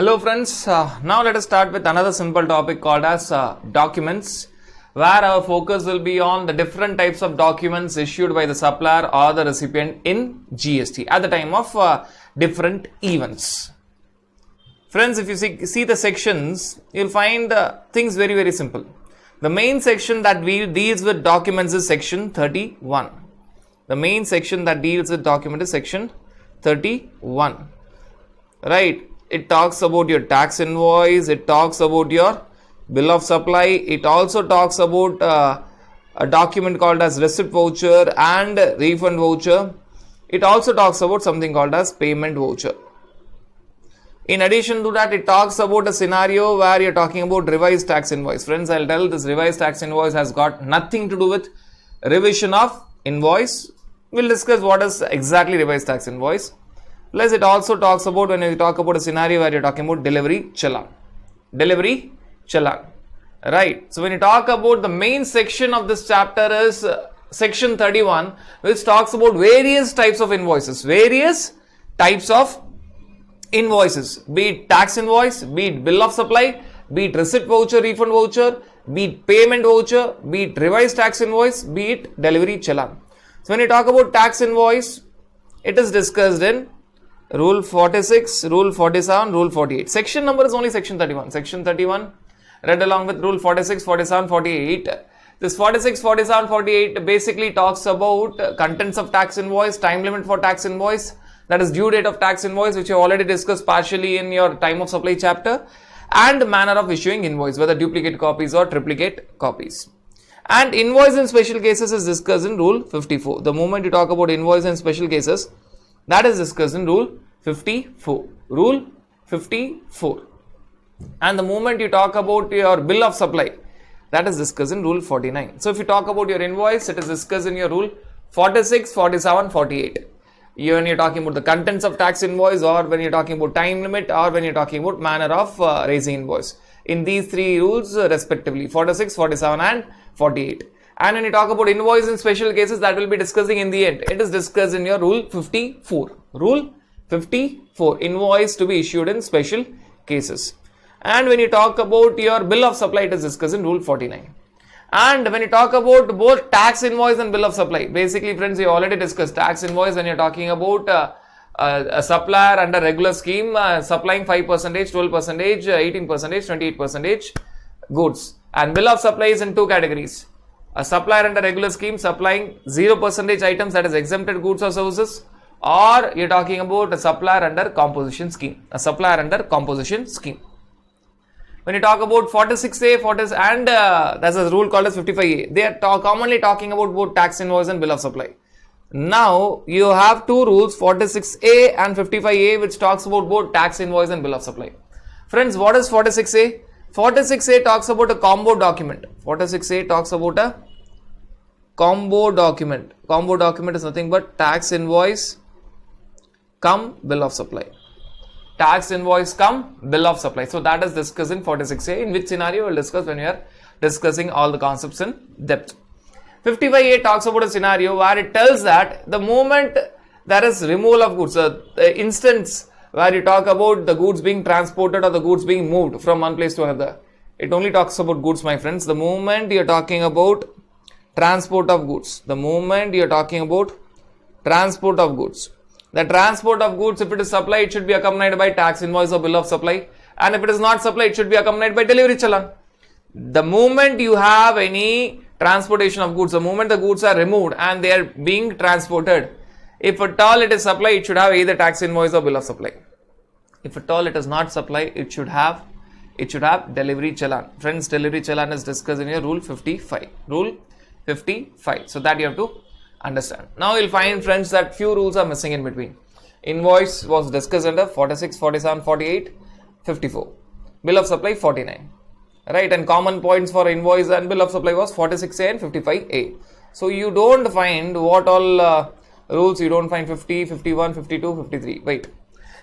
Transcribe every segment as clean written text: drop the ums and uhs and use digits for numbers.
Hello friends, now let us start with another simple topic called as documents, where our focus will be on the different types of documents issued by the supplier or the recipient in GST at the time of different events. Friends, if you see the sections, you will find things very simple. The main section that deals with documents is section 31. The main section that deals with document is section 31. Right? It talks about your tax invoice, it talks about your bill of supply, it also talks about a document called as receipt voucher and refund voucher. It also talks about something called as payment voucher. In addition to that, it talks about a scenario where you're talking about revised tax invoice. Friends, I'll tell this revised tax invoice has got nothing to do with revision of invoice. We'll discuss what is exactly revised tax invoice. Plus, it also talks about when you talk about a scenario where you're talking about delivery challan. Delivery challan. Right. So, when you talk about the main section of this chapter is section 31, which talks about various types of invoices. Various types of invoices. Be it tax invoice, be it bill of supply, be it receipt voucher, refund voucher, be it payment voucher, be it revised tax invoice, be it delivery challan. So, when you talk about tax invoice, it is discussed in Rule 46, Rule 47, Rule 48. Section number is only Section 31. Section 31 read along with Rule 46, 47, 48. This 46, 47, 48 basically talks about contents of tax invoice, time limit for tax invoice, that is due date of tax invoice, which you have already discussed partially in your time of supply chapter, and manner of issuing invoice, whether duplicate copies or triplicate copies. And invoice in special cases is discussed in Rule 54. The moment you talk about invoice in special cases, that is discussed in Rule 54. Rule 54. And the moment you talk about your bill of supply, that is discussed in Rule 49. So, if you talk about your invoice, it is discussed in your Rule 46, 47, 48. When you're talking about the contents of tax invoice, or when you're talking about time limit, or when you're talking about manner of raising invoice. In these three rules respectively, 46, 47 and 48. And when you talk about invoice in special cases, that will be discussing in the end. It is discussed in your Rule 54. Rule 54. Invoice to be issued in special cases. And when you talk about your bill of supply, it is discussed in Rule 49. And when you talk about both tax invoice and bill of supply, basically friends, we already discussed tax invoice when you're talking about a supplier under regular scheme supplying 5%, 12%, 18%, 28% goods. And bill of supply is in two categories. A supplier under regular scheme supplying 0% items, that is exempted goods or services, or you're talking about a supplier under composition scheme. A supplier under composition scheme. When you talk about 46A, and there's a rule called as 55A, they are commonly talking about both tax invoice and bill of supply. Now, you have two rules, 46A and 55A, which talks about both tax invoice and bill of supply. Friends, what is 46A? 46A talks about a combo document. 46A talks about a combo document. Combo document is nothing but tax invoice come bill of supply. Tax invoice come bill of supply. So, that is discussed in 46A, in which scenario we will discuss when we are discussing all the concepts in depth. 55A talks about a scenario where it tells that the moment there is removal of goods, the instance where you talk about the goods being transported or the goods being moved from one place to another. It only talks about goods, my friends. The moment you are talking about transport of goods, the moment you are talking about transport of goods, the transport of goods, if it is supply, it should be accompanied by tax invoice or bill of supply. And if it is not supply, it should be accompanied by delivery challan. The moment you have any transportation of goods, the moment the goods are removed and they are being transported, if at all it is supply, it should have either tax invoice or bill of supply. If at all it is not supply, it should have delivery challan. Friends, delivery challan is discussed in your Rule 55. Rule 55. So that you have to understand. Now you'll find, friends, that few rules are missing in between. Invoice was discussed under 46, 47, 48, 54. Bill of supply 49. Right, and common points for invoice and bill of supply was 46A and 55A. So you don't find what all rules, you don't find 50, 51, 52, 53. Wait.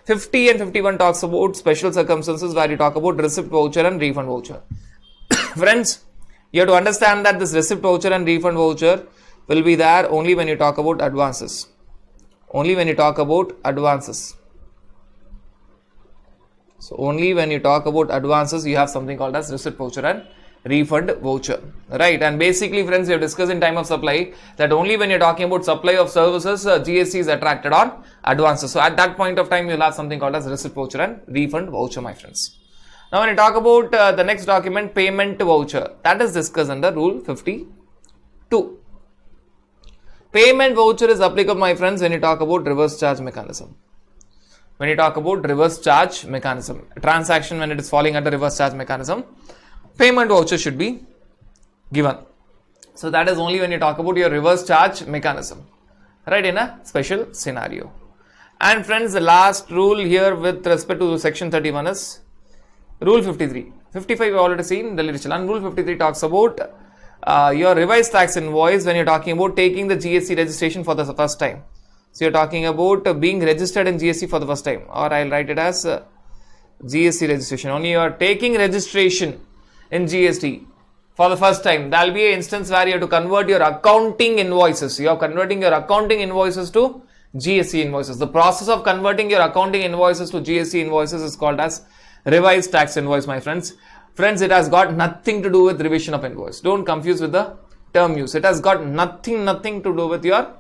50 and 51 talks about special circumstances where you talk about receipt voucher and refund voucher. Friends, you have to understand that this receipt voucher and refund voucher will be there only when you talk about advances. Only when you talk about advances. So only when you talk about advances, you have something called as receipt voucher and refund voucher, right? And basically, friends, we have discussed in time of supply that only when you're talking about supply of services, GST is attracted on advances. So at that point of time, you'll have something called as receipt voucher and refund voucher, my friends. Now, when you talk about the next document, payment voucher, that is discussed under Rule 52. Payment voucher is applicable, my friends, when you talk about reverse charge mechanism. When you talk about reverse charge mechanism, transaction when it is falling under reverse charge mechanism, payment voucher should be given. So that is only when you talk about your reverse charge mechanism, right, in a special scenario. And friends, the last rule here with respect to section 31 is Rule 53. 55 we already seen in the literature, and Rule 53 talks about your revised tax invoice when you're talking about taking the GST registration for the first time. So you're talking about being registered in GST for the first time, or I'll write it as GST registration. Only you are taking registration in GST for the first time. There will be an instance where you have to convert your accounting invoices. You are converting your accounting invoices to GST invoices. The process of converting your accounting invoices to GST invoices is called as revised tax invoice, my friends. Friends, it has got nothing to do with revision of invoice. Don't confuse with the term use. It has got nothing to do with your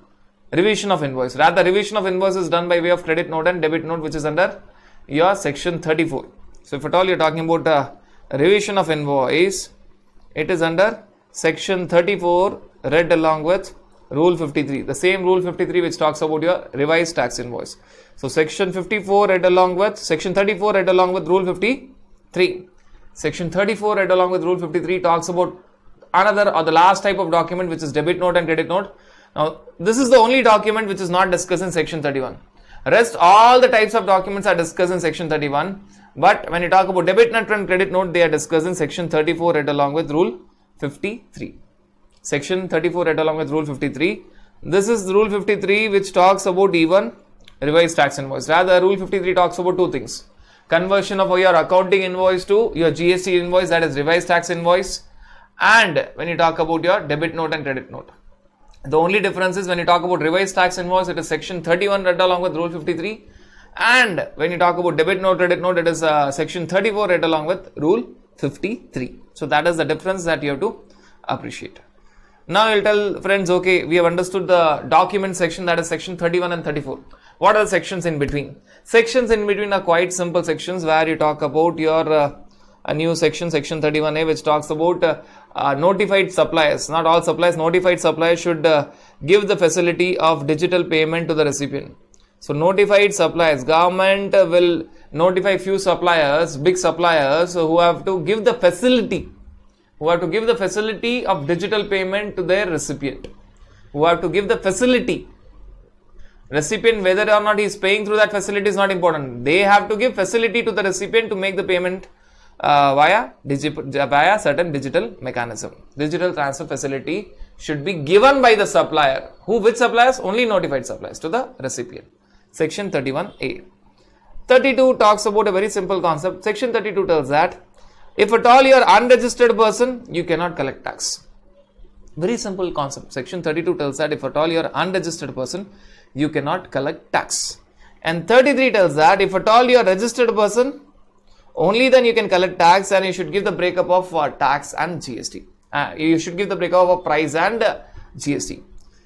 revision of invoice. Rather, revision of invoice is done by way of credit note and debit note, which is under your section 34. So if at all you're talking about revision of invoice, it is under section 34 read along with Rule 53. The same Rule 53 which talks about your revised tax invoice. So section 54 read along with section 34 read along with Rule 53. Section 34 read along with Rule 53 talks about another or the last type of document, which is debit note and credit note. Now, this is the only document which is not discussed in section 31. Rest all the types of documents are discussed in section 31. But when you talk about debit note and credit note, they are discussed in section 34 read along with Rule 53. Section 34 read along with Rule 53. This is Rule 53 which talks about even revised tax invoice. Rather, Rule 53 talks about two things. Conversion of your accounting invoice to your GST invoice, that is revised tax invoice. And when you talk about your debit note and credit note. The only difference is when you talk about revised tax invoice, it is section 31 read along with Rule 53. And when you talk about debit note, credit note, it is section 34 read along with Rule 53. So that is the difference that you have to appreciate. Now you'll tell friends, okay, we have understood the document section, that is section 31 and 34. What are the sections in between? Sections in between are quite simple sections where you talk about your a new section, section 31A, which talks about notified suppliers. Not all suppliers, notified suppliers should give the facility of digital payment to the recipient. So notified suppliers, government will notify few suppliers, big suppliers who have to give the facility, of digital payment to their recipient. Recipient, whether or not he is paying through that facility is not important. They have to give facility to the recipient to make the payment via certain digital mechanism. Digital transfer facility should be given by the supplier. Which suppliers? Only notified suppliers to the recipient. Section 31A. 32 talks about a very simple concept. Section 32 tells that if at all you are unregistered person, you cannot collect tax. Very simple concept. Section 32 tells that if at all you are unregistered person, you cannot collect tax. And 33 tells that if at all you are registered person, only then you can collect tax, and you should give the breakup of tax and GST. You should give the breakup of price and GST.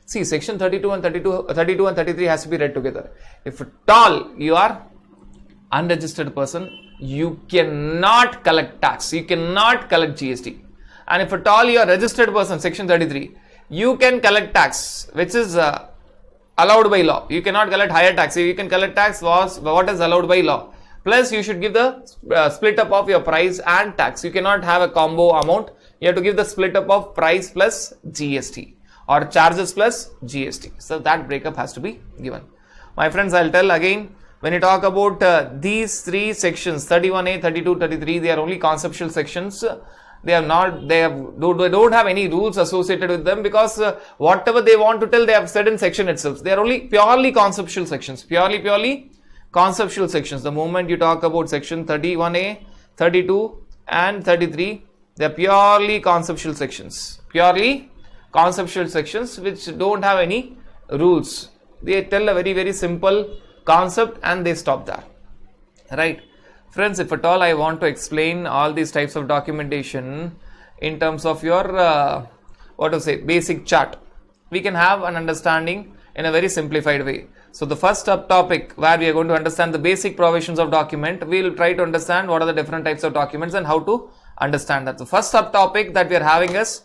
See, section 32 and 33 has to be read together. If at all you are unregistered person, you cannot collect tax, you cannot collect GST. And if at all you are registered person, section 33, you can collect tax, which is allowed by law. You cannot collect higher tax. You can collect tax what is allowed by law. Plus, you should give the split up of your price and tax. You cannot have a combo amount. You have to give the split up of price plus GST or charges plus GST. So that breakup has to be given. My friends, I'll tell again, when you talk about these three sections, 31A, 32, 33, they are only conceptual sections. They don't have any rules associated with them, because whatever they want to tell, they have said in section itself. They are only purely conceptual sections. Purely conceptual sections. The moment you talk about section 31A, 32 and 33, they are purely conceptual sections. Purely conceptual sections which don't have any rules. They tell a very simple concept and they stop there. Right. Friends, if at all I want to explain all these types of documentation in terms of your basic chart, we can have an understanding in a very simplified way. So the first subtopic where we are going to understand the basic provisions of document, we will try to understand what are the different types of documents and how to understand that. The first subtopic that we are having is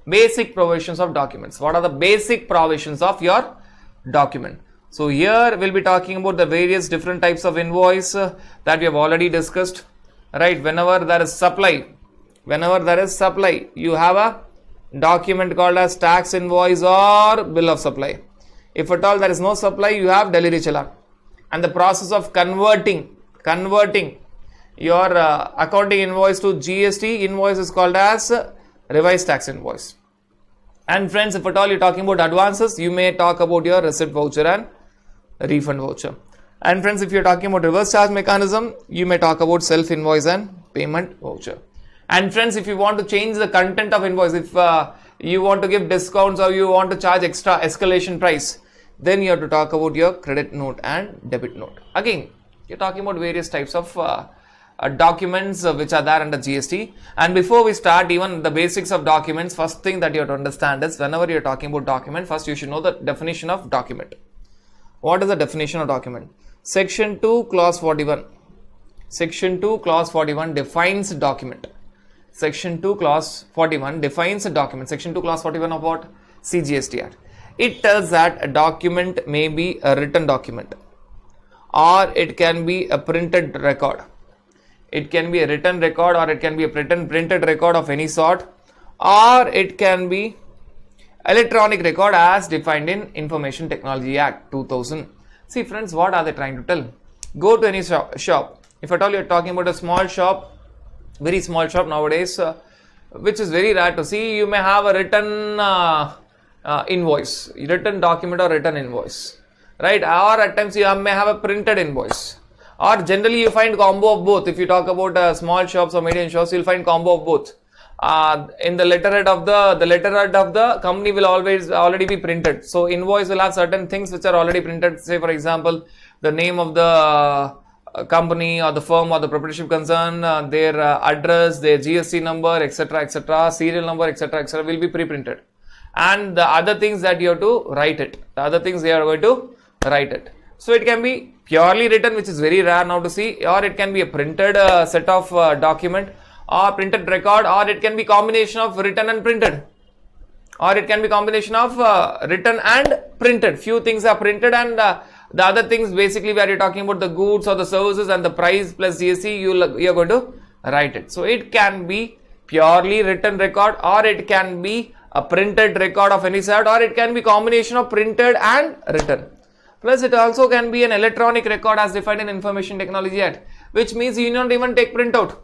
basic provisions of documents. What are the basic provisions of your document? So here we'll be talking about the various different types of invoice that we have already discussed, right? Whenever there is supply, you have a document called as tax invoice or bill of supply. If at all there is no supply, you have delivery challan. And the process of converting your accounting invoice to GST invoice is called as revised tax invoice. And friends, if at all you're talking about advances, you may talk about your receipt voucher and refund voucher. And friends, if you're talking about reverse charge mechanism, you may talk about self invoice and payment voucher. And friends, if you want to change the content of invoice, if you want to give discounts or you want to charge extra escalation price, then you have to talk about your credit note and debit note. Again, you're talking about various types of documents which are there under GST. And before we start even the basics of documents, first thing that you have to understand is whenever you're talking about document, first you should know the definition of document. What is the definition of document? Section 2 clause 41. Section 2 clause 41 defines document. Section 2 clause 41 defines a document. Section 2 clause 41 of what? CGST Act. It tells that a document may be a written document or it can be a printed record. It can be a written record or it can be a printed record of any sort, or it can be electronic record as defined in Information Technology Act 2000. See friends, what are they trying to tell? Go to any shop. If at all you are talking about a small shop, very small shop nowadays, which is very rare to see, you may have a written invoice, written document or written invoice, right? Or at times you may have a printed invoice, or generally you find combo of both. If you talk about small shops or medium shops, you'll find combo of both. In the letterhead of the company will already be printed. So invoice will have certain things which are already printed. Say for example, the name of the company or the firm or the proprietorship concern, their address, their GST number, etc., serial number, etc., will be pre-printed. And the other things that you have to write it. So it can be purely written, which is very rare now to see, or it can be a printed set of document or printed record, or it can be combination of written and printed, or it can be combination of written and printed. Few things are printed and the other things basically where you're talking about the goods or the services and the price plus GST, you're going to write it. So it can be purely written record, or it can be a printed record of any sort, or it can be combination of printed and written. Plus it also can be an electronic record as defined in Information Technology Act, which means you don't even take printout.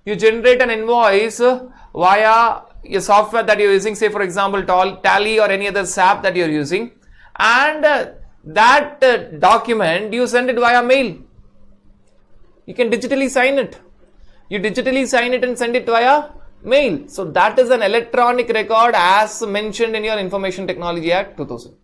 You generate an invoice via a software that you're using, say for example Tally or any other SAP that you're using, and that document you send it via mail. You can digitally sign it. You digitally sign it and send it via mail. So that is an electronic record as mentioned in your Information Technology Act 2000.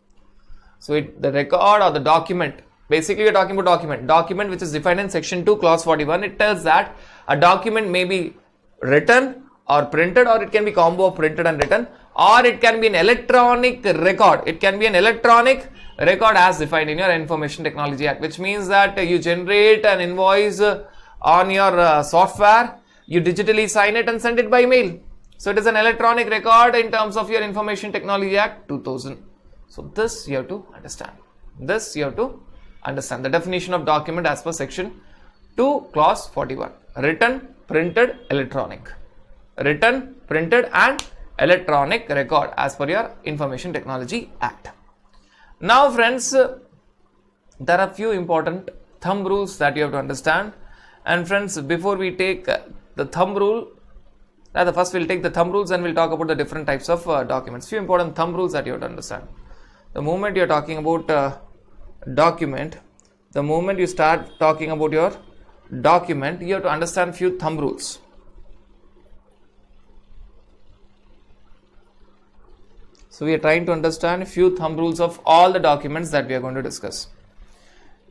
So the record or the document, basically we are talking about document which is defined in section 2 clause 41. It tells that a document may be written or printed, or it can be combo of printed and written, or it can be an electronic record. It can be an electronic record as defined in your Information Technology Act, which means that you generate an invoice on your software, you digitally sign it and send it by mail. So it is an electronic record in terms of your Information Technology Act 2000. So this you have to understand. The definition of document as per section 2 clause 41. Written, printed, electronic. Written, printed and electronic record as per your Information Technology Act. Now friends, there are few important thumb rules that you have to understand. And friends, before we take the thumb rule, first we'll take the thumb rules and we'll talk about the different types of documents. Few important thumb rules that you have to understand. The moment you're talking about document, the moment you start talking about your document, you have to understand few thumb rules. So we are trying to understand few thumb rules of all the documents that we are going to discuss.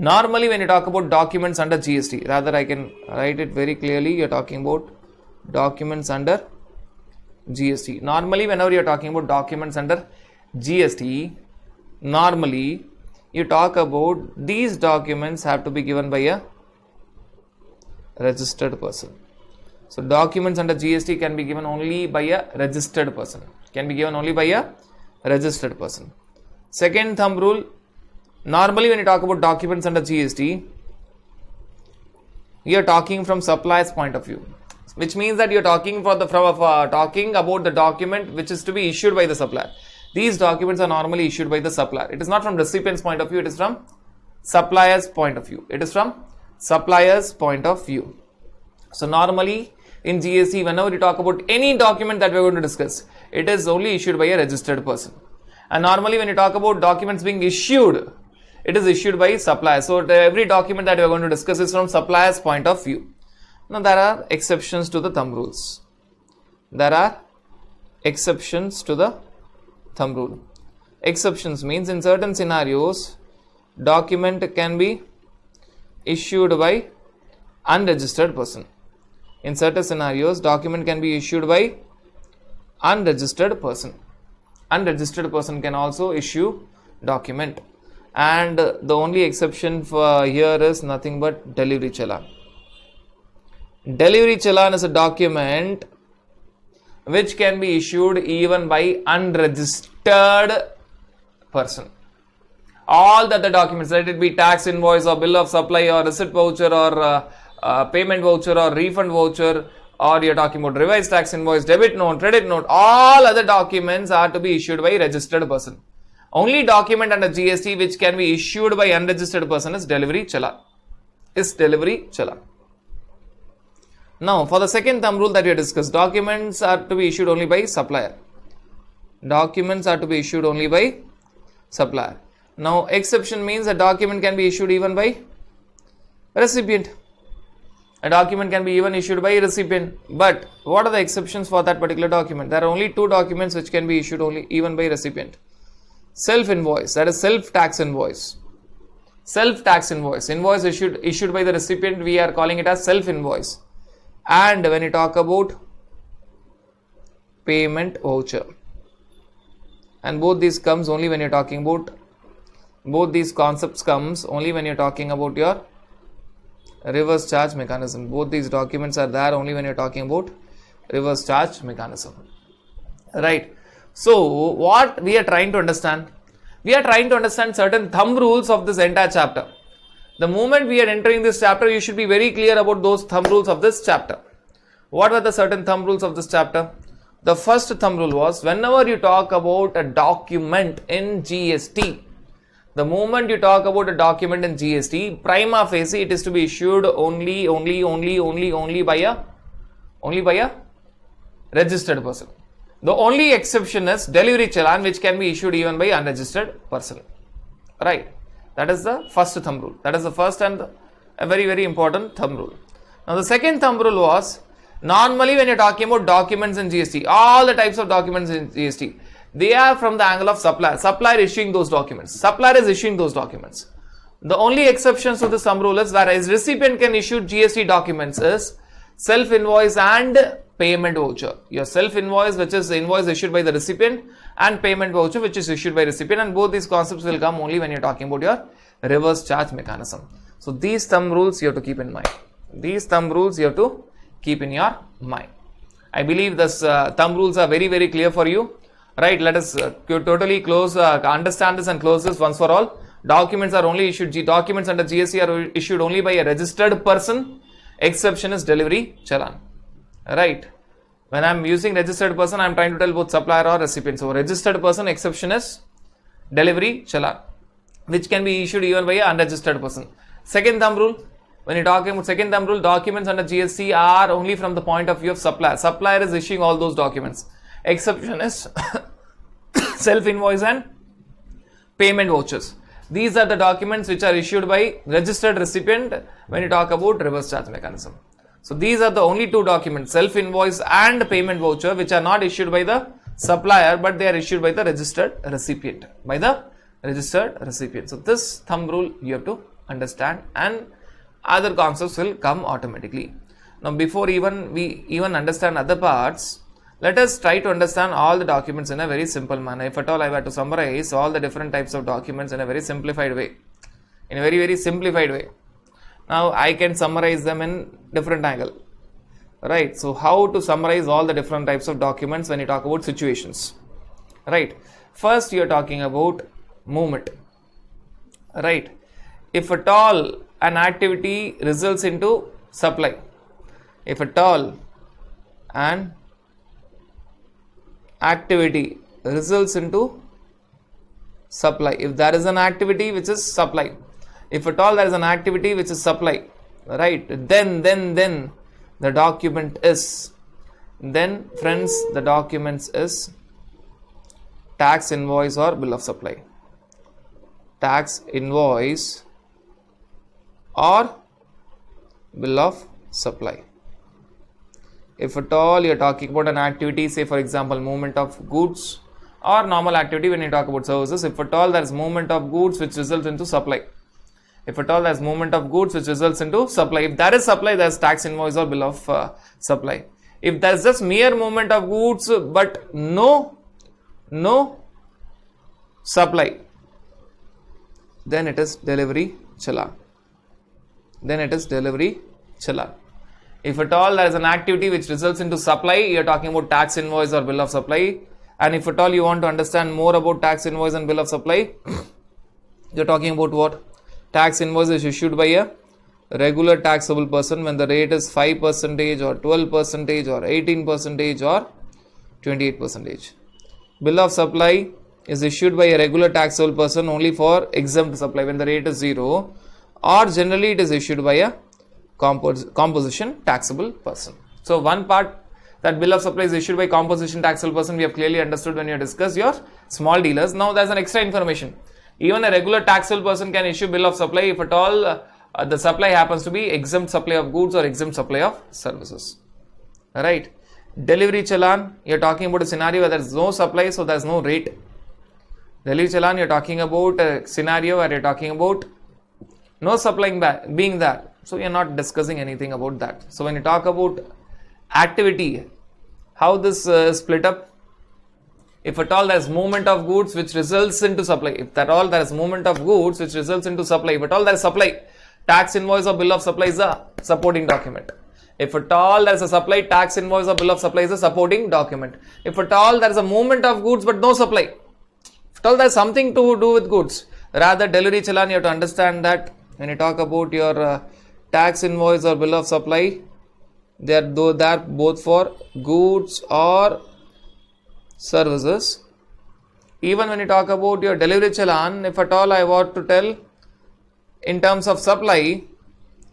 Normally when you talk about documents under GST, rather I can write it very clearly, you are talking about documents under GST. Normally whenever you are talking about documents under GST, normally you talk about these documents have to be given by a registered person. So documents under GST can be given only by a registered person. Can be given only by a registered person. Second thumb rule, normally when you talk about documents under GST, you are talking from supplier's point of view, which means that you are talking talking about the document which is to be issued by the supplier. These documents are normally issued by the supplier. It is not from recipient's point of view, it is from supplier's point of view. It is from supplier's point of view. So normally in GST, whenever you talk about any document that we are going to discuss, it is only issued by a registered person. And normally when you talk about documents being issued, it is issued by supplier. So every document that we are going to discuss is from supplier's point of view. Now there are exceptions to the thumb rules. There are exceptions to the thumb rule. Exceptions means in certain scenarios, document can be issued by unregistered person. In certain scenarios, document can be issued by unregistered person. Unregistered person can also issue document. And the only exception for here is nothing but delivery challan. Delivery challan is a document which can be issued even by unregistered person. All the other documents, let it be tax invoice or bill of supply or receipt voucher or payment voucher or refund voucher, or you're talking about revised tax invoice, debit note, credit note, all other documents are to be issued by registered person. Only document under GST which can be issued by unregistered person is delivery challan. Now for the second thumb rule that we have discussed, documents are to be issued only by supplier. Documents are to be issued only by supplier. Now exception means a document can be issued even by recipient. A document can be even issued by recipient. But what are the exceptions for that particular document? There are only two documents which can be issued only even by recipient. Self invoice, that is self tax invoice. Self tax invoice. Invoice issued by the recipient, we are calling it as self invoice. And when you talk about payment voucher, and both these comes only when you're talking about, both these concepts comes only when you're talking about your reverse charge mechanism. Both these documents are there only when you're talking about reverse charge mechanism. Right. So what we are trying to understand? We are trying to understand certain thumb rules of this entire chapter. The moment we are entering this chapter, you should be very clear about those thumb rules of this chapter. What are the certain thumb rules of this chapter? The first thumb rule was, whenever you talk about a document in GST, the moment you talk about a document in GST, prima facie it is to be issued only by a registered person. The only exception is delivery challan, which can be issued even by unregistered person. Right. That is the first thumb rule. That is the first and a very, very important thumb rule. Now the second thumb rule was, normally when you are talking about documents in GST, all the types of documents in GST, they are from the angle of supplier. Supplier issuing those documents. Supplier is issuing those documents. The only exceptions to this thumb rule is, whereas recipient can issue GST documents, is self-invoice and payment voucher. Your self-invoice, which is the invoice issued by the recipient, and payment voucher, which is issued by recipient, and both these concepts will come only when you are talking about your reverse charge mechanism. So these thumb rules you have to keep in mind. These thumb rules you have to keep in your mind. I believe this thumb rules are very, very clear for you. Right, let us totally close, understand this and close this once for all. Documents are only issued, documents under GST are issued only by a registered person. Exception is delivery challan. Right. When I am using registered person, I am trying to tell both supplier or recipient. So registered person, exception is delivery challan, which can be issued even by an unregistered person. Second thumb rule, when you are talking about second thumb rule, documents under GST are only from the point of view of supplier. Supplier is issuing all those documents. Exception is self-invoice and payment vouchers. These are the documents which are issued by registered recipient when you talk about reverse charge mechanism. So these are the only two documents, self-invoice and payment voucher, which are not issued by the supplier, but they are issued by the registered recipient. So this thumb rule you have to understand, and other concepts will come automatically. Now, before we even understand other parts, let us try to understand all the documents in a very simple manner. If at all I were to summarize all the different types of documents in a very simplified way, now I can summarize them in different angle, right? So how to summarize all the different types of documents when you talk about situations, right? First, you are talking about movement, right? If at all an activity results into supply, if at all an activity results into supply, if there is an activity which is supply, if at all there is an activity which is supply, right, then the document is, then friends, the documents is tax invoice or bill of supply. Tax invoice or bill of supply. If at all you are talking about an activity, say for example movement of goods, or normal activity when you talk about services, if at all there is movement of goods which results into supply, if at all there is movement of goods which results into supply, if there is supply, there is tax invoice or bill of supply. If there is just mere movement of goods but no supply, then it is delivery challan. If at all there is an activity which results into supply, you are talking about tax invoice or bill of supply. And if at all you want to understand more about tax invoice and bill of supply, you are talking about what? Tax invoice is issued by a regular taxable person when the rate is 5% or 12% or 18% or 28%. Bill of supply is issued by a regular taxable person only for exempt supply when the rate is 0, or generally it is issued by a composition taxable person. So one part, that bill of supply is issued by composition taxable person, we have clearly understood when you discuss your small dealers. Now there is an extra information. Even a regular taxable person can issue bill of supply if at all the supply happens to be exempt supply of goods or exempt supply of services. Right? Delivery challan, you are talking about a scenario where there is no supply, so there is no rate. Delivery challan, you are talking about a scenario where you are talking about no supplying being there. So we are not discussing anything about that. So when you talk about activity, how this split up? If at all there is movement of goods which results into supply, if at all there is movement of goods which results into supply, if at all there is supply, tax invoice or bill of supply is a supporting document. If at all there is a supply, tax invoice or bill of supply is a supporting document. If at all there is a movement of goods but no supply, if at all there is something to do with goods, rather delivery challan, you have to understand that when you talk about your tax invoice or bill of supply, they are both for goods or services. Even when you talk about your delivery challan, if at all I want to tell in terms of supply,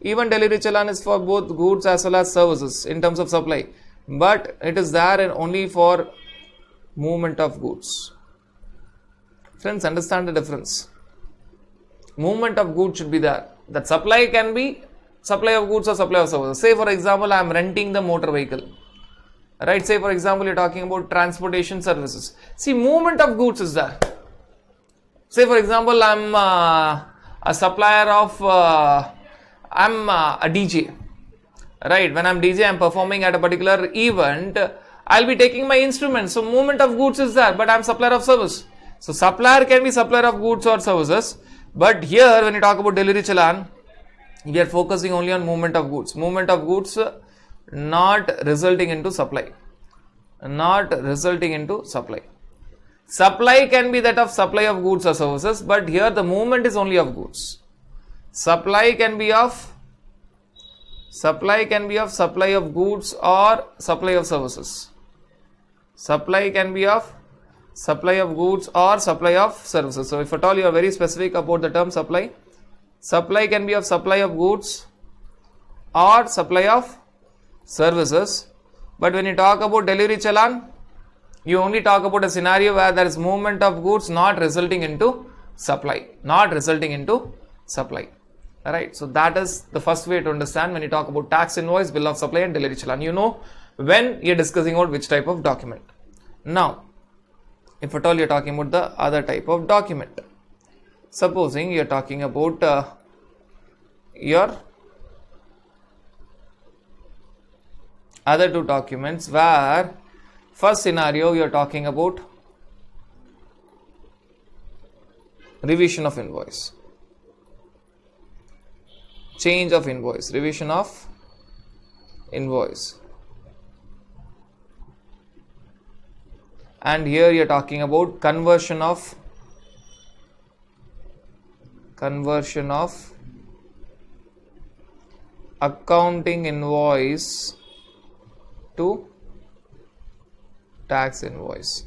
even delivery challan is for both goods as well as services in terms of supply, but it is there only for movement of goods. Friends, understand the difference. Movement of goods should be there. That supply can be supply of goods or supply of services. Say for example, I am renting the motor vehicle. Right? Say for example, you are talking about transportation services. See, movement of goods is there. Say for example, I am a supplier of, I am a DJ. Right? When I am DJ, I am performing at a particular event. I will be taking my instruments. So movement of goods is there, but I am supplier of service. So supplier can be supplier of goods or services. But here when you talk about delivery challan, we are focusing only on movement of goods. Movement of goods not resulting into supply. Supply can be that of supply of goods or services, but here the movement is only of goods. Supply can be of supply of goods or supply of services. Supply can be of supply of goods or supply of services. So if at all you are very specific about the term supply, supply can be of supply of goods or supply of services. But when you talk about delivery challan, you only talk about a scenario where there is movement of goods not resulting into supply. Alright, so that is the first way to understand when you talk about tax invoice, bill of supply and delivery challan. You know when you are discussing about which type of document. Now, if at all you are talking about the other type of document, supposing you are talking about your other two documents, where first scenario you are talking about revision of invoice, change of invoice, revision of invoice, and here you are talking about conversion of accounting invoice to tax invoice.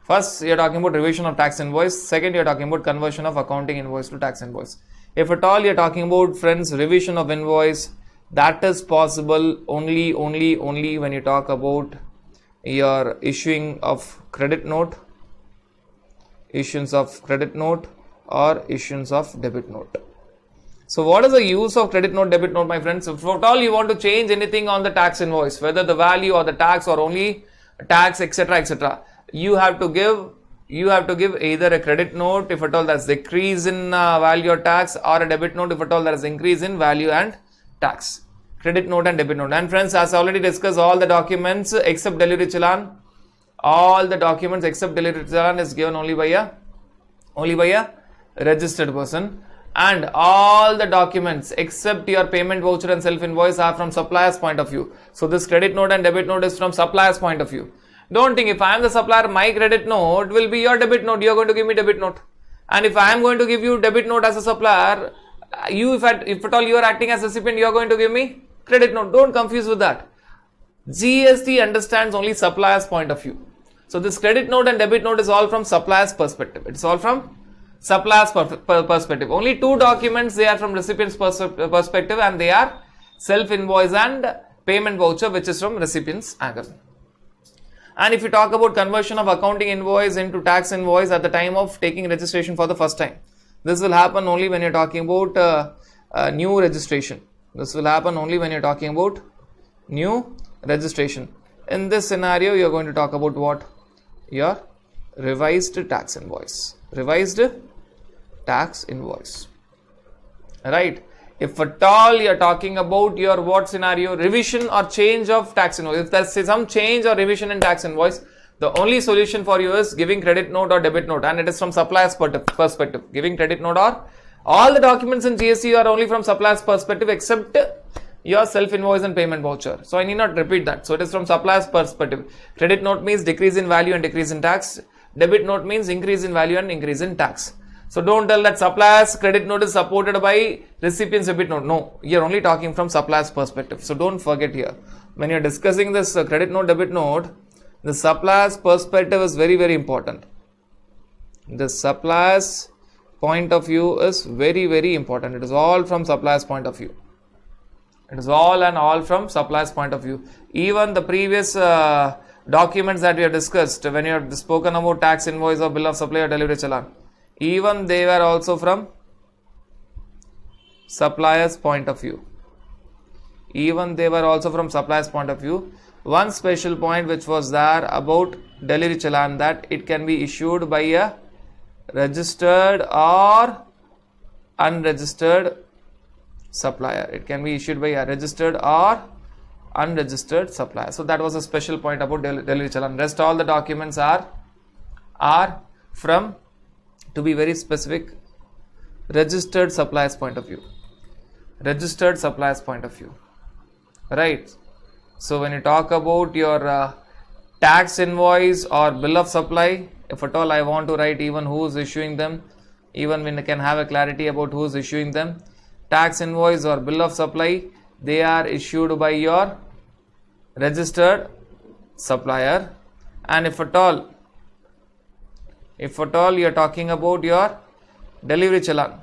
First, you are talking about revision of tax invoice. Second, you are talking about conversion of accounting invoice to tax invoice. If at all you are talking about, friends, revision of invoice, that is possible only when you talk about your issuing of credit note, issuance of credit note, or issuance of debit note. So what is the use of credit note, debit note, my friends? If at all you want to change anything on the tax invoice, whether the value or the tax or only tax, etc., you have to give either a credit note if at all that's decrease in value or tax, or a debit note if at all there is increase in value and tax. Credit note and debit note. And friends, as already discussed, all the documents except delivery challan, all the documents except delivery challan is given only by a registered person, and all the documents except your payment voucher and self invoice are from supplier's point of view. So this credit note and debit note is from supplier's point of view. Don't think if I am the supplier, my credit note will be your debit note. You are going to give me debit note, and if I am going to give you debit note as a supplier, you if at all you are acting as recipient, you are going to give me credit note. Don't confuse with that. GST understands only supplier's point of view. So this credit note and debit note is all from supplier's perspective. It's all from supplier's perspective. Only two documents, they are from recipient's perspective, and they are self invoice and payment voucher, which is from recipient's angle. And if you talk about conversion of accounting invoice into tax invoice at the time of taking registration for the first time, this will happen only when you're talking about new registration. This will happen only when you're talking about new registration. In this scenario, you're going to talk about what? Your revised tax invoice. Revised tax invoice. Right? If at all you are talking about your what scenario? Revision or change of tax invoice. If there's some change or revision in tax invoice, the only solution for you is giving credit note or debit note, and it is from supplier's perspective. Giving credit note, or all the documents in GST are only from supplier's perspective except your self invoice and payment voucher. So I need not repeat that. So it is from supplier's perspective. Credit note means decrease in value and decrease in tax. Debit note means increase in value and increase in tax. So don't tell that supplier's credit note is supported by recipient's debit note. No, you're only talking from supplier's perspective. So don't forget here. When you're discussing this credit note, debit note, the supplier's perspective is very, very important. The supplier's point of view is very, very important. It is all from supplier's point of view. It is all from supplier's point of view. Even the previous documents that we have discussed, when you have spoken about tax invoice or bill of supply or delivery challan, even they were also from supplier's point of view. Even they were also from supplier's point of view. One special point which was there about delivery challan, that it can be issued by a registered or unregistered supplier. It can be issued by a registered or unregistered supplier. So that was a special point about delivery challan. Rest all the documents are from, to be very specific, registered supplier's point of view. Registered supplier's point of view. Right. So when you talk about your tax invoice or bill of supply, if at all I want to write even who is issuing them, even when I can have a clarity about who is issuing them, tax invoice or bill of supply, they are issued by your registered supplier. And if at all you are talking about your delivery challan,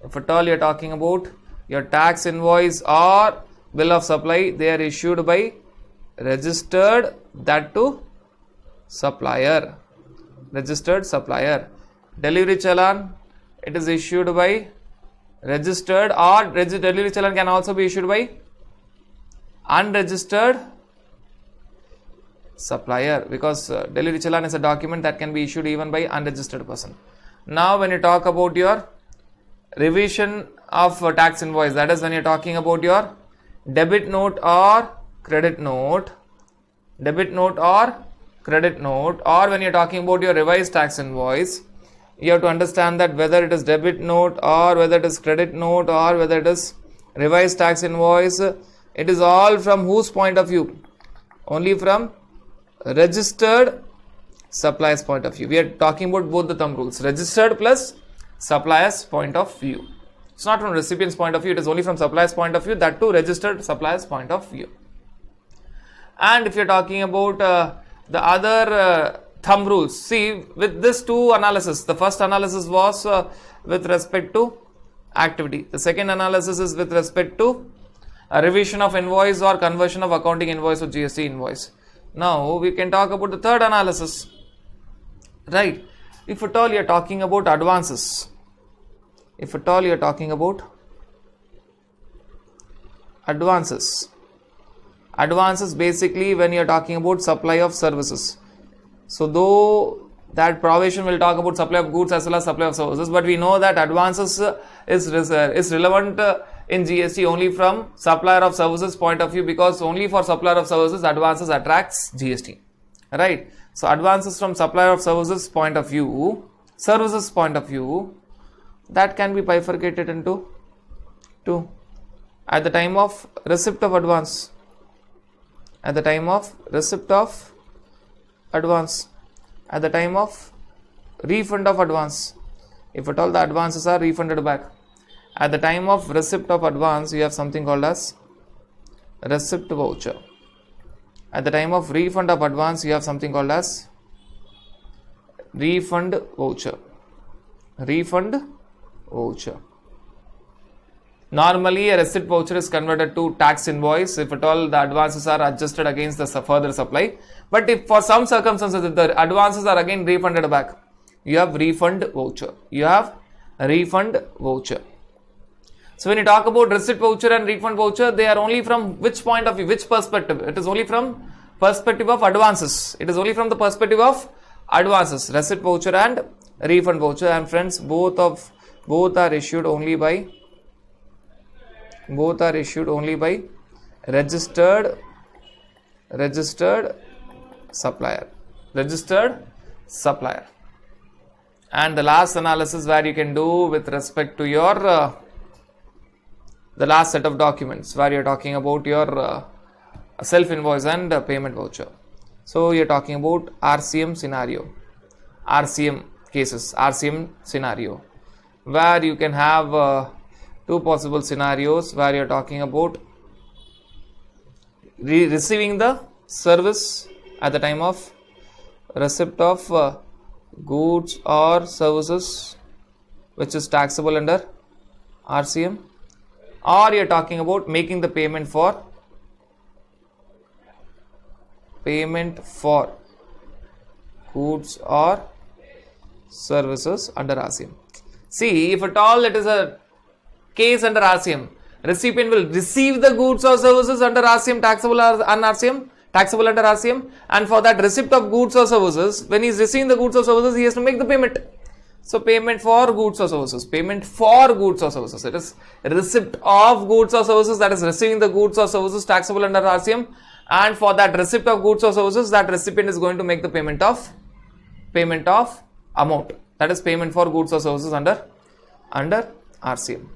if at all you are talking about your tax invoice or bill of supply, they are issued by registered, that to supplier, registered supplier. Delivery challan, it is issued by registered, or delivery challan can also be issued by unregistered supplier, because delivery challan is a document that can be issued even by unregistered person. Now when you talk about your revision of tax invoice. That is when you're talking about your debit note or credit note, debit note or credit note, or when you're talking about your revised tax invoice, you have to understand that whether it is debit note or whether it is credit note or whether it is revised tax invoice, it is all from whose point of view? Only from registered supplier's point of view. We are talking about both the thumb rules, registered plus supplier's point of view. It's not from recipient's point of view, it is only from supplier's point of view, that too registered supplier's point of view. And if you're talking about the other thumb rules, see, with this two analysis, the first analysis was with respect to activity, the second analysis is with respect to a revision of invoice or conversion of accounting invoice or GST invoice. Now we can talk about the third analysis, right? If at all you are talking about advances, if at all you are talking about advances basically when you are talking about supply of services. So though that provision will talk about supply of goods as well as supply of services, but we know that advances is relevant in GST only from supplier of services point of view, because only for supplier of services advances attracts GST, right? So advances from supplier of services point of view, services point of view, that can be bifurcated into two. At the time of receipt of advance, at the time of receipt of advance, at the time of refund of advance, if at all the advances are refunded back. At the time of receipt of advance, you have something called as receipt voucher. At the time of refund of advance, you have something called as refund voucher. Refund voucher. Normally, a receipt voucher is converted to tax invoice if at all the advances are adjusted against the further supply. But if for some circumstances, if the advances are again refunded back, you have refund voucher. You have refund voucher. So when you talk about receipt voucher and refund voucher, they are only from which point of view, which perspective? It is only from perspective of advances. It is only from the perspective of advances, receipt voucher and refund voucher. And friends, both are issued only by registered supplier. And the last analysis where you can do with respect to your the last set of documents where you are talking about your self invoice and payment voucher. So you are talking about RCM scenario, RCM cases, RCM scenario, where you can have two possible scenarios where you are talking about receiving the service at the time of receipt of goods or services which is taxable under RCM, or you are talking about making the payment for goods or services under RCM. See, if at all it is a case under RCM, recipient will receive the goods or services under RCM, taxable or un-RCM, taxable under RCM, and for that receipt of goods or services, when he is receiving the goods or services, he has to make the payment. So payment for goods or services, payment for goods or services, it is receipt of goods or services, that is receiving the goods or services taxable under RCM, and for that receipt of goods or services, that recipient is going to make the payment of amount, that is payment for goods or services under RCM.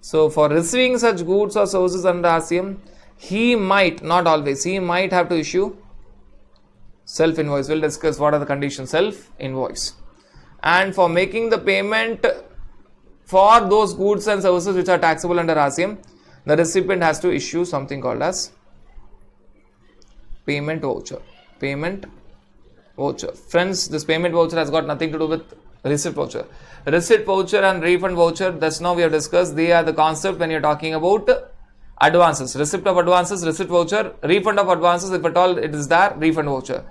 So for receiving such goods or services under RCM, he might, not always, he might have to issue self invoice. We'll discuss what are the conditions, self invoice. And for making the payment for those goods and services which are taxable under RCM, the recipient has to issue something called as payment voucher. Payment voucher. Friends, this payment voucher has got nothing to do with receipt voucher. Receipt voucher and refund voucher, that's now we have discussed, they are the concept when you're talking about advances. Receipt of advances, receipt voucher, refund of advances, if at all it is there, refund voucher.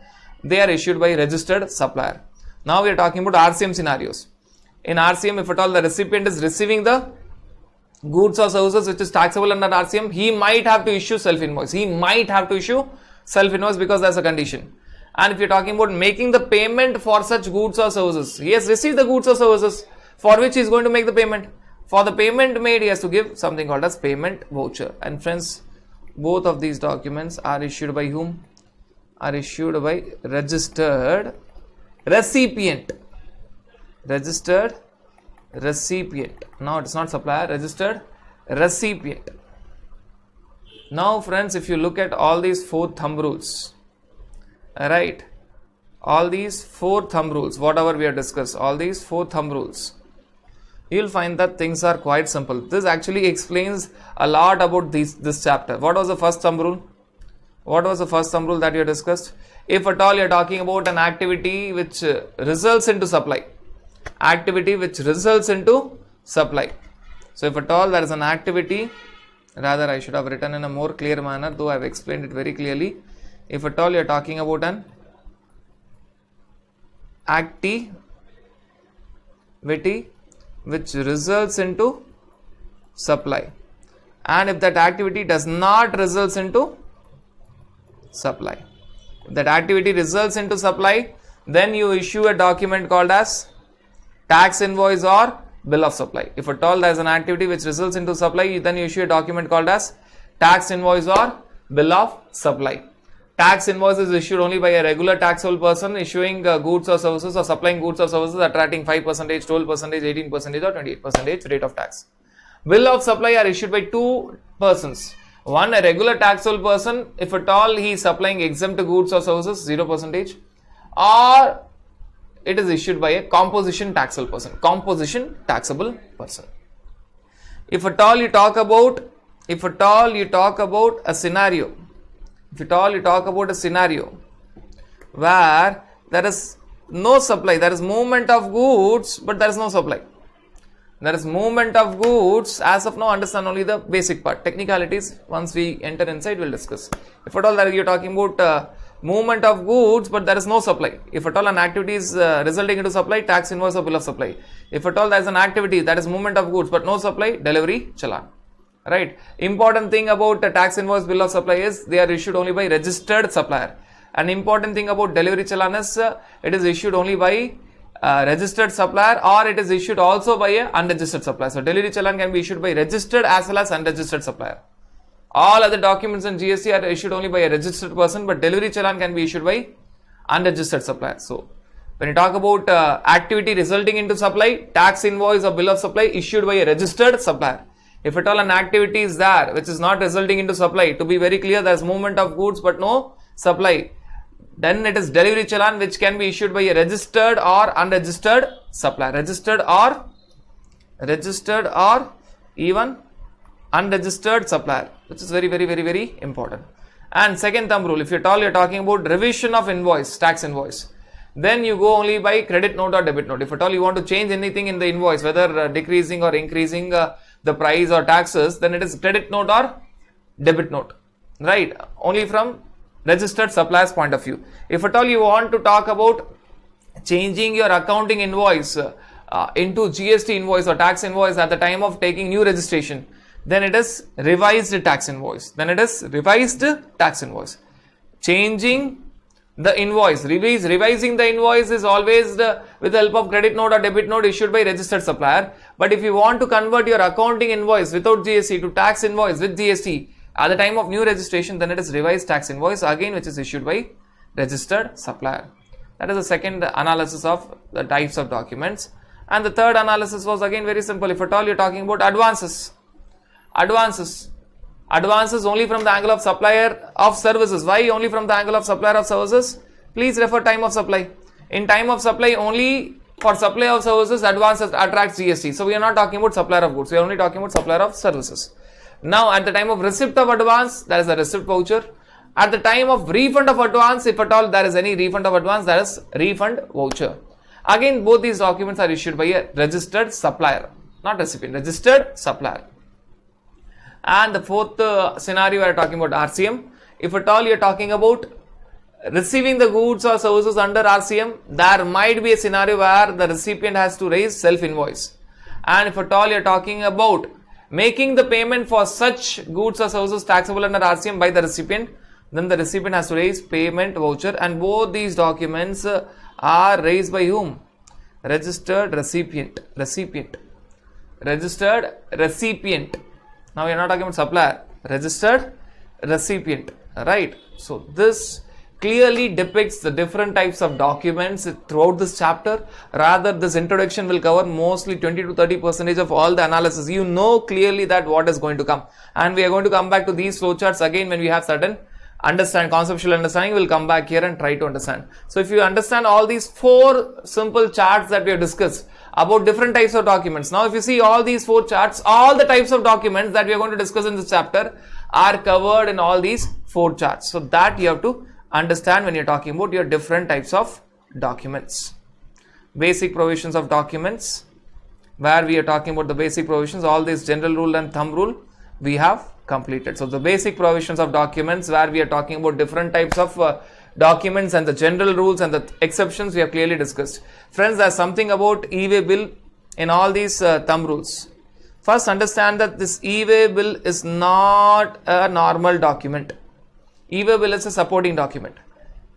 They are issued by registered supplier. Now we are talking about RCM scenarios. In RCM, if at all the recipient is receiving the goods or services which is taxable under RCM, he might have to issue self invoice. He might have to issue self invoice because that's a condition. And if you're talking about making the payment for such goods or services, he has received the goods or services for which he is going to make the payment. For the payment made, he has to give something called as payment voucher. And friends, both of these documents are issued by whom? Are issued by registered recipient. Registered recipient. Now it's not supplier, registered recipient. Now friends, if you look at all these 4 thumb rules, right, all these 4 thumb rules, whatever we have discussed, all these 4 thumb rules, you will find that things are quite simple. This actually explains a lot about this chapter. What was the first thumb rule? What was the first thumb rule that you discussed? If at all you are talking about an activity which results into supply. Activity which results into supply. So if at all there is an activity, rather I should have written in a more clear manner, though I have explained it very clearly. If at all you are talking about an activity which results into supply, and if that activity does not results into supply, if that activity results into supply, then you issue a document called as tax invoice or bill of supply. If at all there is an activity which results into supply, then you issue a document called as tax invoice or bill of supply. Tax invoice is issued only by a regular taxable person issuing goods or services or supplying goods or services attracting 5%, 12%, 18% or 28% rate of tax. Bill of supply are issued by 2 persons. One, a regular taxable person, if at all he is supplying exempt goods or services, 0%, or it is issued by a composition taxable person. Composition taxable person. If at all you talk about a scenario, where there is no supply, there is movement of goods, but there is no supply. There is movement of goods. As of now, understand only the basic part. Technicalities, once we enter inside, we'll discuss. If at all that you are talking about movement of goods, but there is no supply. If at all an activity is resulting into supply, tax invoice or bill of supply. If at all there is an activity that is movement of goods, but no supply, delivery challan. Right. Important thing about the tax invoice bill of supply is they are issued only by registered supplier. An important thing about delivery challan is it is issued only by registered supplier, or it is issued also by a unregistered supplier. So delivery challan can be issued by registered as well as unregistered supplier. All other documents in GST are issued only by a registered person, but delivery challan can be issued by unregistered supplier. So when you talk about activity resulting into supply, tax invoice or bill of supply issued by a registered supplier. If at all an activity is there which is not resulting into supply, to be very clear, there is movement of goods but no supply, then it is delivery challan which can be issued by a registered or unregistered supplier. Registered or even unregistered supplier, which is very important. And second thumb rule, if at all you are talking about revision of invoice, tax invoice, then you go only by credit note or debit note. If at all you want to change anything in the invoice, whether decreasing or increasing the price or taxes, then it is credit note or debit note, right? Only from registered supplier's point of view. If at all you want to talk about changing your accounting invoice into GST invoice or tax invoice at the time of taking new registration, then it is revised tax invoice. Changing the invoice, revising the invoice is always with the help of credit note or debit note issued by registered supplier. But if you want to convert your accounting invoice without GST to tax invoice with GST at the time of new registration, then it is revised tax invoice, again which is issued by registered supplier. That is the second analysis of the types of documents. And the third analysis was again very simple. If at all you are talking about advances only from the angle of supplier of services. Why only from the angle of supplier of services? Please refer time of supply. In time of supply, only for supply of services, advances attracts GST. So we are not talking about supplier of goods. We are only talking about supplier of services. Now at the time of receipt of advance, there is a receipt voucher. At the time of refund of advance, if at all there is any refund of advance, there is refund voucher. Again, both these documents are issued by a registered supplier, not recipient, registered supplier. And the fourth scenario we are talking about RCM. If at all you are talking about receiving the goods or services under RCM, there might be a scenario where the recipient has to raise self-invoice. And if at all you are talking about making the payment for such goods or services taxable under RCM by the recipient, then the recipient has to raise payment voucher. And both these documents are raised by whom? Registered recipient. registered recipient. Now we are not talking about supplier, registered recipient, right? So this clearly depicts the different types of documents throughout this chapter. Rather, this introduction will cover mostly 20 to 30% of all the analysis. You know clearly that what is going to come, and we are going to come back to these flowcharts again when we have certain conceptual understanding. We'll come back here and try to understand. So if you understand all these 4 simple charts that we have discussed about different types of documents. Now if you see all these 4 charts, all the types of documents that we are going to discuss in this chapter are covered in all these 4 charts. So that you have to understand when you're talking about your different types of documents. Basic provisions of documents, where we are talking about the basic provisions, all these general rule and thumb rule we have completed. So the basic provisions of documents, where we are talking about different types of documents and the general rules and the exceptions, we have clearly discussed. Friends, there's something about e-way bill in all these thumb rules. First, understand that this e-way bill is not a normal document. E-way bill is a supporting document.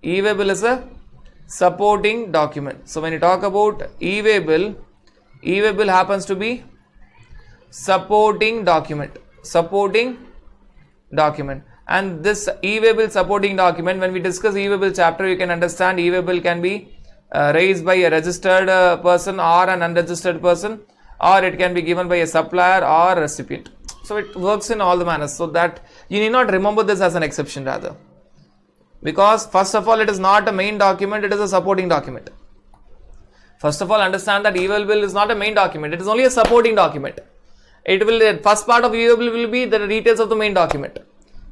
E-way bill is a supporting document. So when you talk about e-way bill happens to be supporting document. And this e-way bill supporting document, when we discuss e-way bill chapter, you can understand e-way bill can be raised by a registered person or an unregistered person, or it can be given by a supplier or a recipient. So it works in all the manners, so that you need not remember this as an exception rather. Because first of all, it is not a main document, it is a supporting document. First of all, understand that e-way bill is not a main document, it is only a supporting document. It will, the first part of e-way bill will be the details of the main document.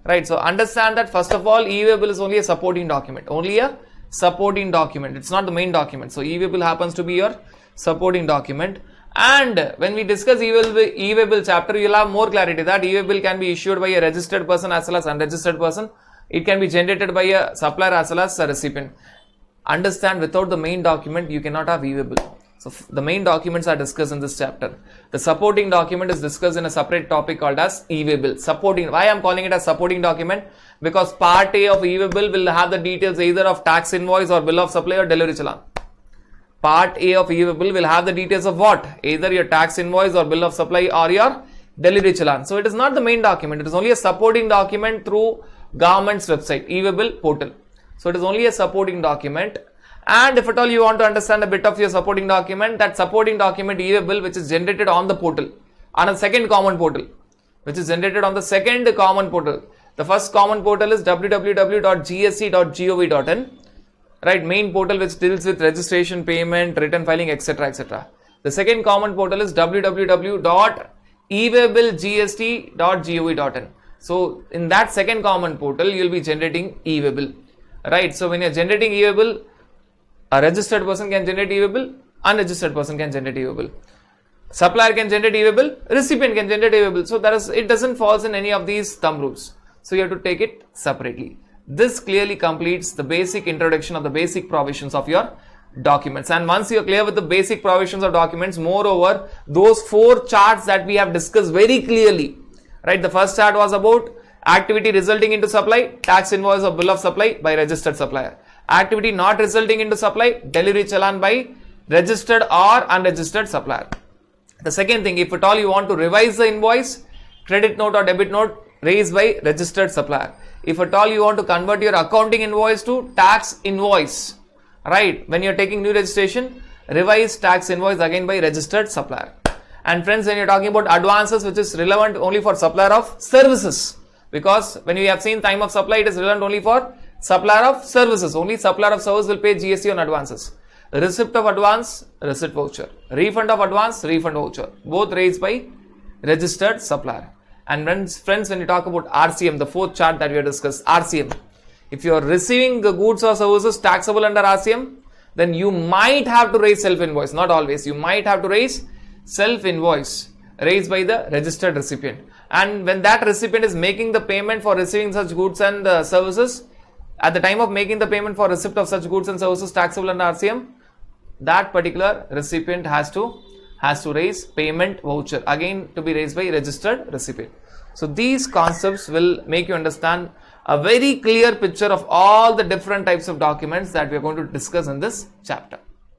Right, so understand that first of all, e-way bill is only a supporting document. Only a supporting document. It's not the main document. So e-way bill happens to be your supporting document. And when we discuss e-way bill chapter, you'll have more clarity that e-way bill can be issued by a registered person as well as unregistered person. It can be generated by a supplier as well as a recipient. Understand, without the main document, you cannot have e-way bill. So the main documents are discussed in this chapter. The supporting document is discussed in a separate topic called as e-way bill. Supporting, why I am calling it as supporting document? Because part A of e-way bill will have the details either of tax invoice or bill of supply or delivery challan. Part A of e-way bill will have the details of what? Either your tax invoice or bill of supply or your delivery challan. So it is not the main document. It is only a supporting document through government's website, e-way bill portal. So it is only a supporting document. And if at all you want to understand a bit of your supporting document, that supporting document e-way bill which is generated on the portal, on a second common portal, which is generated on the second common portal. The first common portal is www.gst.gov.in, right, main portal which deals with registration, payment, return filing, etc, etc. The second common portal is www.ewaybillgst.gov.in. So in that second common portal, you will be generating e-way bill, right? So when you are generating e-way bill, a registered person can generate e-way bill, unregistered person can generate e-way bill. Supplier can generate e-way bill, recipient can generate e-way bill. So it doesn't fall in any of these thumb rules. So you have to take it separately. This clearly completes the basic introduction of the basic provisions of your documents. And once you are clear with the basic provisions of documents, moreover, those 4 charts that we have discussed very clearly, right? The first chart was about activity resulting into supply, tax invoice or bill of supply by registered supplier. Activity not resulting into supply, delivery challan by registered or unregistered supplier. The second thing, if at all you want to revise the invoice, credit note or debit note raised by registered supplier. If at all you want to convert your accounting invoice to tax invoice, right, when you are taking new registration, revise tax invoice again by registered supplier. And friends, when you are talking about advances, which is relevant only for supplier of services, because when we have seen time of supply, it is relevant only for supplier of services. Only supplier of service will pay GST on advances. Receipt of advance, receipt voucher. Refund of advance, refund voucher. Both raised by registered supplier. And friends, when you talk about RCM, the 4th chart that we have discussed, RCM. If you are receiving the goods or services taxable under RCM, then you might have to raise self-invoice. Not always. You might have to raise self-invoice raised by the registered recipient. And when that recipient is making the payment for receiving such goods and services, at the time of making the payment for receipt of such goods and services taxable under RCM, that particular recipient has to raise payment voucher, again to be raised by registered recipient. So these concepts will make you understand a very clear picture of all the different types of documents that we are going to discuss in this chapter.